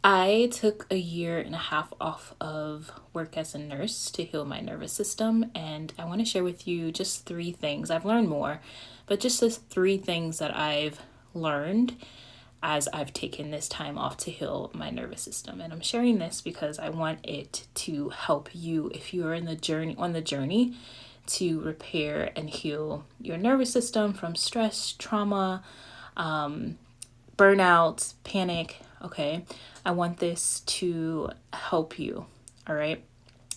I took a year and a half off of work as a nurse to heal my nervous system, and I want to share with you just three things. I've learned more, but just the three things that I've learned as I've taken this time off to heal my nervous system. And I'm sharing this because I want it to help you if you're in the journey on the journey to repair and heal your nervous system from stress, trauma, burnout, panic. Okay, I want this to help you. All right.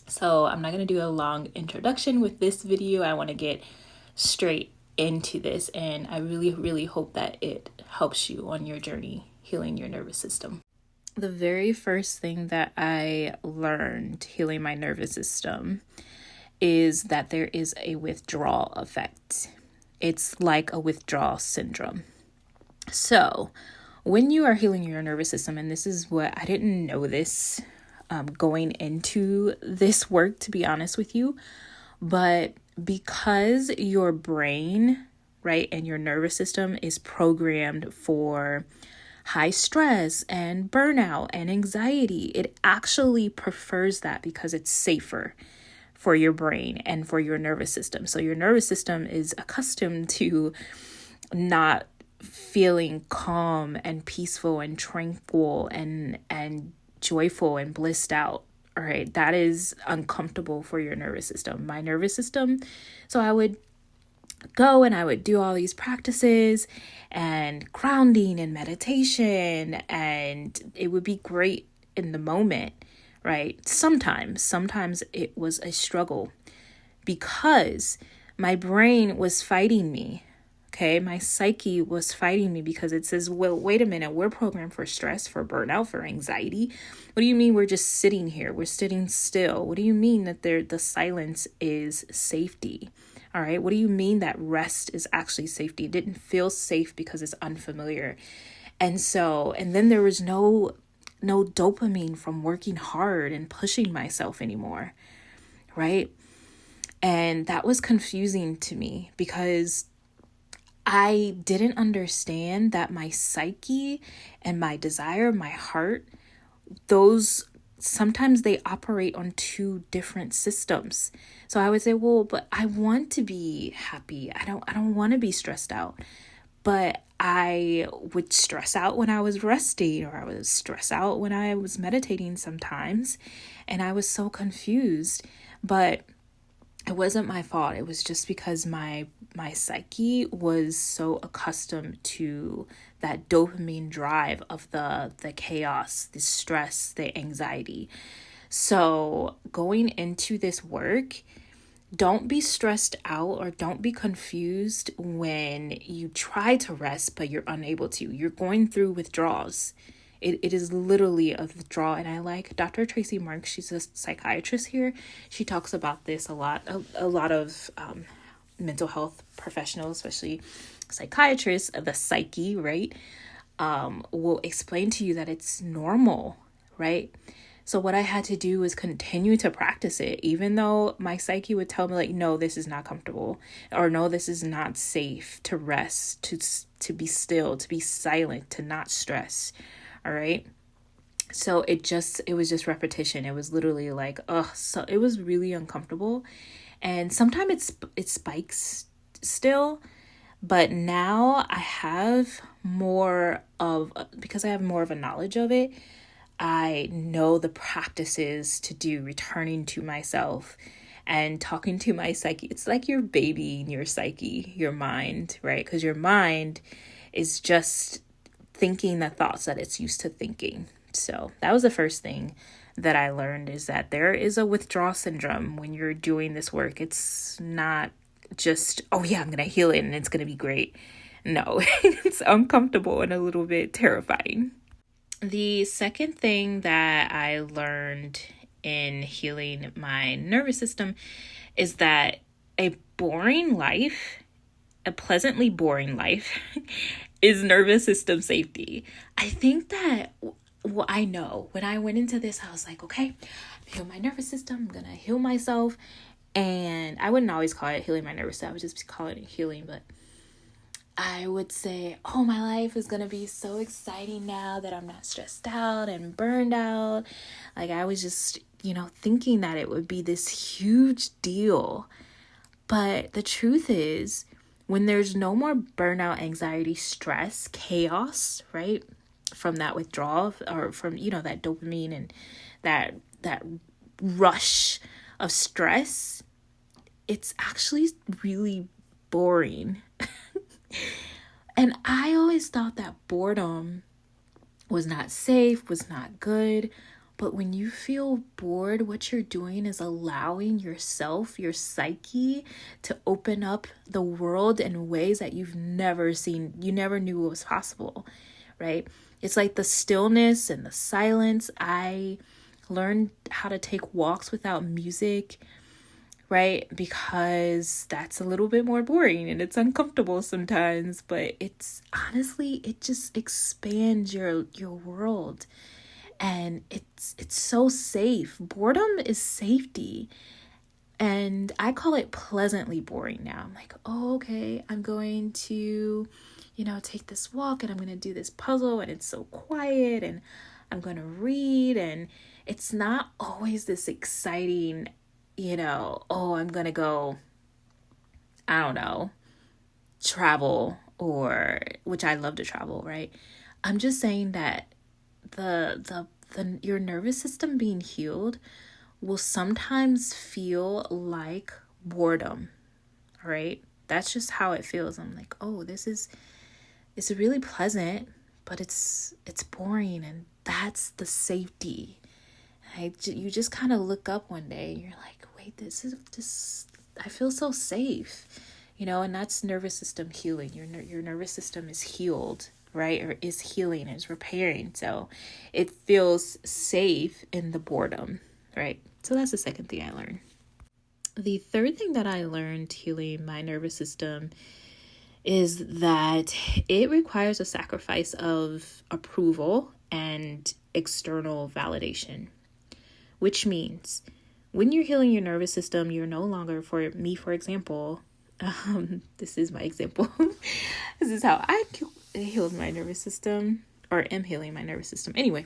So I'm not going to do a long introduction with this video. I want to get straight into this, and I really, really hope that it helps you on your journey healing your nervous system. The very first thing that I learned healing my nervous system is that there is a withdrawal effect. It's like a withdrawal syndrome. So, when you are healing your nervous system, and this is what I didn't know this going into this work, to be honest with you, but because your brain, right, and your nervous system is programmed for high stress and burnout and anxiety, it actually prefers that because it's safer for your brain and for your nervous system. So your nervous system is accustomed to not feeling calm and peaceful and tranquil and joyful and blissed out. All right, that is uncomfortable for your nervous system. My nervous system, so I would go and I would do all these practices and grounding and meditation, and it would be great in the moment, right? Sometimes it was a struggle because my brain was fighting me. Okay, my psyche was fighting me because it says, well, wait a minute, we're programmed for stress, for burnout, for anxiety. What do you mean we're just sitting here? We're sitting still. What do you mean that the silence is safety? All right, what do you mean that rest is actually safety? It didn't feel safe because it's unfamiliar. And then there was no dopamine from working hard and pushing myself anymore, right? And that was confusing to me because I didn't understand that my psyche and my desire, my heart, those sometimes they operate on two different systems. So I would say, well, but I want to be happy. I don't want to be stressed out. But I would stress out when I was resting, or I would stress out when I was meditating sometimes. And I was so confused. But it wasn't my fault. It was just because my psyche was so accustomed to that dopamine drive of the chaos, the stress, the anxiety. So going into this work, don't be stressed out or don't be confused when you try to rest but you're unable to. You're going through withdrawals. It is literally a withdrawal. And I like Dr. Tracy Marks. She's a psychiatrist here. She talks about this a lot. A lot of mental health professionals, especially psychiatrists of the psyche, right, will explain to you that it's normal, right? So what I had to do was continue to practice it, even though my psyche would tell me like, no, this is not comfortable, or no, this is not safe to rest, to be still, to be silent, to not stress. All right. So it was just repetition. It was literally like, so it was really uncomfortable. And sometimes it spikes still, but now I have because I have more of a knowledge of it, I know the practices to do, returning to myself and talking to my psyche. It's like you're babying your psyche, your mind, right? Because your mind is just thinking the thoughts that it's used to thinking. So that was the first thing that I learned, is that there is a withdrawal syndrome when you're doing this work. It's not just, oh yeah, I'm going to heal it and it's going to be great. No, it's uncomfortable and a little bit terrifying. The second thing that I learned in healing my nervous system is that a pleasantly boring life is nervous system safety. I think that, well, I know when I went into this, I was like, okay, heal my nervous system. I'm going to heal myself. And I wouldn't always call it healing my nervous system. I would just call it healing. But I would say, oh, my life is going to be so exciting now that I'm not stressed out and burned out. Like, I was just, thinking that it would be this huge deal. But the truth is, when there's no more burnout, anxiety, stress, chaos, right? From that withdrawal or from, that dopamine and that rush of stress, it's actually really boring. And I always thought that boredom was not safe, was not good. But when you feel bored, what you're doing is allowing yourself, your psyche, to open up the world in ways that you've never seen, you never knew was possible, right? It's like the stillness and the silence. I learned how to take walks without music, right? Because that's a little bit more boring and it's uncomfortable sometimes, but it's honestly, it just expands your world. And it's so safe. Boredom is safety. And I call it pleasantly boring now. I'm like, oh, okay, I'm going to, take this walk and I'm going to do this puzzle and it's so quiet and I'm going to read. And it's not always this exciting, oh, I'm going to go, I don't know, travel, or which I love to travel, right? I'm just saying that your nervous system being healed will sometimes feel like boredom, right? That's just how it feels. I'm like, oh, it's really pleasant, but it's boring, and that's the safety. You just kind of look up one day and you're like, wait, this I feel so safe, and that's nervous system healing. Your nervous system is healed, right? Or is healing, is repairing. So it feels safe in the boredom, right? So that's the second thing I learned. The third thing that I learned healing my nervous system is that it requires a sacrifice of approval and external validation, which means when you're healing your nervous system, you're no longer, for me, for example, this is my example. This is how I healed my nervous system, or am healing my nervous system. Anyway,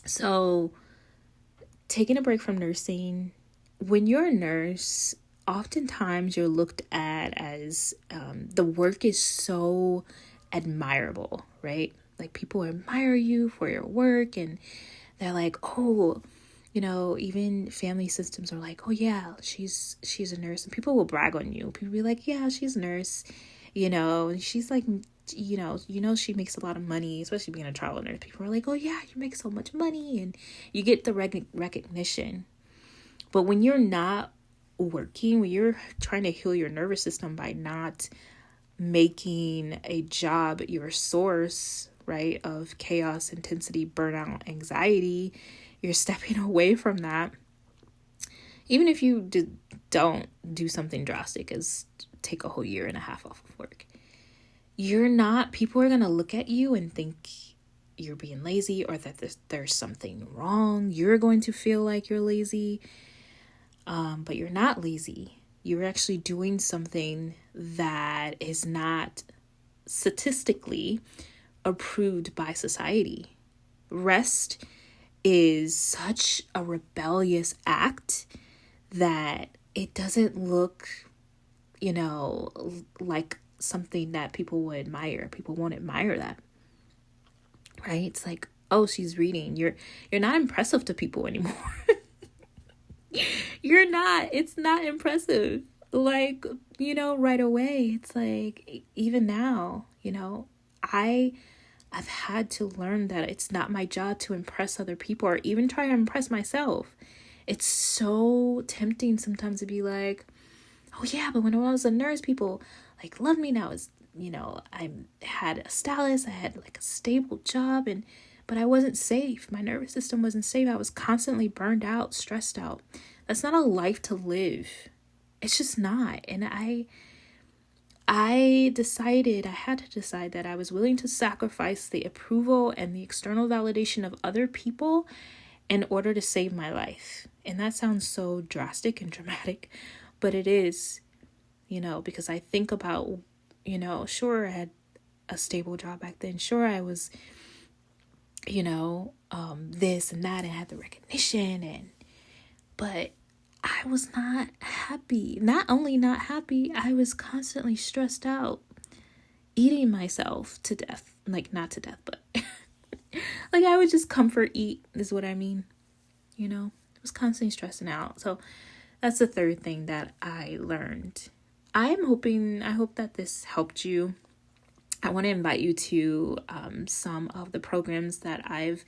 so taking a break from nursing, when you're a nurse, oftentimes you're looked at as the work is so admirable, right? Like people admire you for your work, and they're like, oh, even family systems are like, oh yeah, she's a nurse, and people will brag on you. People be like, yeah, she's a nurse, and she's like, she makes a lot of money, especially being a travel nurse. People are like, oh yeah, you make so much money, and you get the recognition. But when you're not working, when you're trying to heal your nervous system by not making a job your source, right, of chaos, intensity, burnout, anxiety, you're stepping away from that. Even if you don't do something drastic as take a whole year and a half off of work, people are going to look at you and think you're being lazy, or that there's something wrong. You're going to feel like you're lazy, but you're not lazy. You're actually doing something that is not statistically approved by society. Rest is such a rebellious act that it doesn't look, like something that people would admire. People won't admire that, right? It's like, oh, she's reading. You're not impressive to people anymore. You're not. It's not impressive. Like, right away. It's like, even now, I've had to learn that it's not my job to impress other people or even try to impress myself. It's so tempting sometimes to be like, oh yeah, but when I was a nurse, people like love me now. I had a stylist, I had like a stable job, but I wasn't safe. My nervous system wasn't safe. I was constantly burned out, stressed out. That's not a life to live. It's just not. And I had to decide that I was willing to sacrifice the approval and the external validation of other people in order to save my life. And that sounds so drastic and dramatic, but it is, because I think about Sure, I had a stable job back then. Sure, I was, this and that and had the recognition, but I was not happy. Not only not happy, I was constantly stressed out, eating myself to death. Like, not to death, but like I would just comfort eat is what I mean. I was constantly stressing out. So that's the third thing that I learned. I hope that this helped you. I want to invite you to some of the programs that I've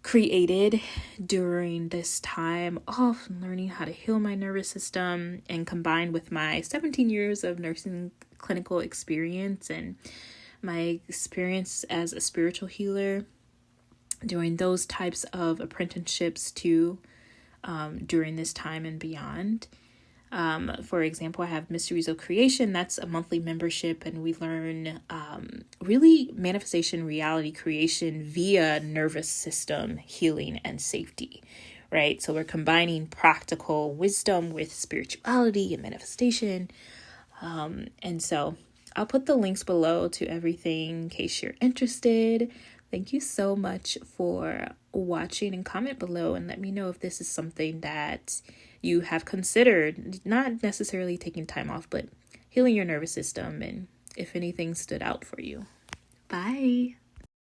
created during this time of learning how to heal my nervous system, and combined with my 17 years of nursing clinical experience and my experience as a spiritual healer, doing those types of apprenticeships too during this time and beyond. For example, I have Mysteries of Creation. That's a monthly membership, and we learn really manifestation, reality creation via nervous system healing and safety, right? So we're combining practical wisdom with spirituality and manifestation. And so I'll put the links below to everything in case you're interested. Thank you so much for watching, and comment below and let me know if this is something that you have considered, not necessarily taking time off, but healing your nervous system, and if anything stood out for you. Bye.